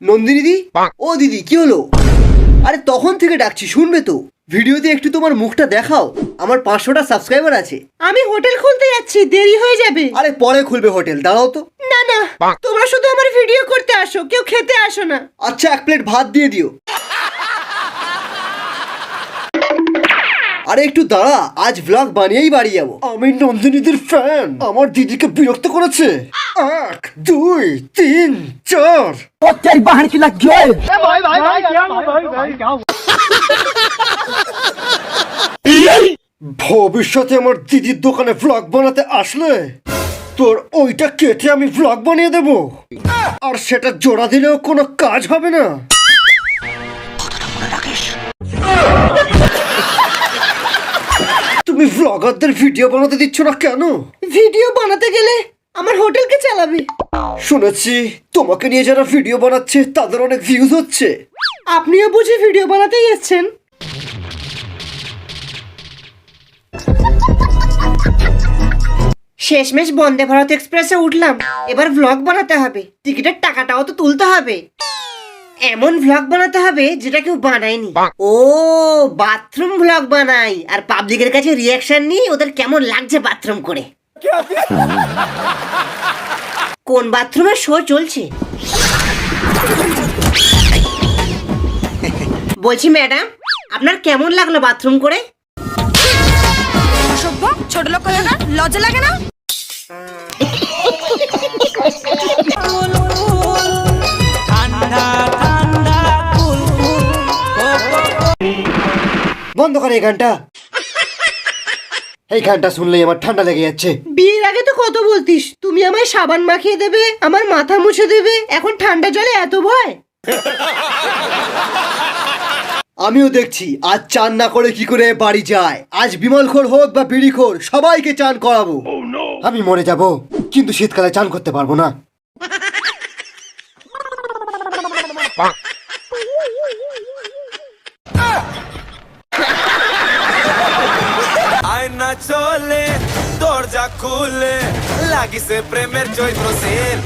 নন্দিনী দি, ও দিদি কি হলো? আরে তখন থেকে ডাকছি, শুনবে তো? ভিডিওতে একটু তোমার মুখটা দেখাও, আমার 500টা সাবস্ক্রাইবার আছে। আমি হোটেল খুলতে যাচ্ছি, দেরি হয়ে যাবে। আরে পরে খুলবে হোটেল, দাঁড়াও তো। না না, তোমরা শুধু আমার ভিডিও করতে আসো, কেউ খেতে আসো না। আচ্ছা 1 প্লেট ভাত দিয়ে দিও। আরে একটু দাঁড়া, আজ ব্লগ বানিয়েই বাড়ি যাবো। আমি নন্দিনীদের ফ্যান, আমার দিদিকে বিরক্ত করেছে। 1 2 3 4 ভবিষ্যতে আমার দিদির দোকানে ভ্লগ বানাতে আসলে তোর ওইটা কেটে আমি ভ্লগ বানিয়ে দেব, আর সেটা জোড়া দিলেও কোনো কাজ হবে না। তুমি ভ্লগারদের ভিডিও বানাতে দিচ্ছ না কেন? ভিডিও বানাতে গেলে আমার হোটেলকে চালাবে। শুনেছি তোমাকে নিয়ে যারা ভিডিও বানাচ্ছে তাদের অনেক ভিউজ হচ্ছে। আপনিও বুঝি ভিডিও বানাতেই এসেছেন? শেষমেশ বন্দে ভারত এক্সপ্রেসে উঠলাম, এবার ভ্লগ বানাতে হবে, টিকিটের টাকাটাও তো তুলতে হবে। এমন ভ্লগ বানাতে হবে যেটা কেউ বানায়নি। ও বাথরুম ভ্লগ বানাই, আর পাবলিকের কাছে রিয়াকশন নিই ওদের কেমন লাগছে বাথরুম করে। কোন বাথরুমে শো চলছে? বলছি ম্যাডাম, আপনার কেমন লাগলো বাথরুম করে? অসভ্য ছোট লোক হলো না, লজ্জা লাগে না? বন্ধ করে এই গানটা, এই গানটা শুনলেই আমার ঠান্ডা লেগে যাচ্ছে। বিয়ের আগে তো কত বলতিস তুমি আমায় সাবান মাখিয়ে দেবে, আমার মাথা মুছে দেবে, এখন ঠান্ডা জলে এত ভয়। আমিও দেখছি আজ চান না করে কি করে বাড়ি যায়। আজ বিমলখোর হোক বা বিড়িখোর, সবাইকে চান করাবো। আমি মরে যাব, কিন্তু শীতকালে চান করতে পারবো না। আয়না চলে দরজা খুলে লাগিছে প্রেমের চৈত্র সেল।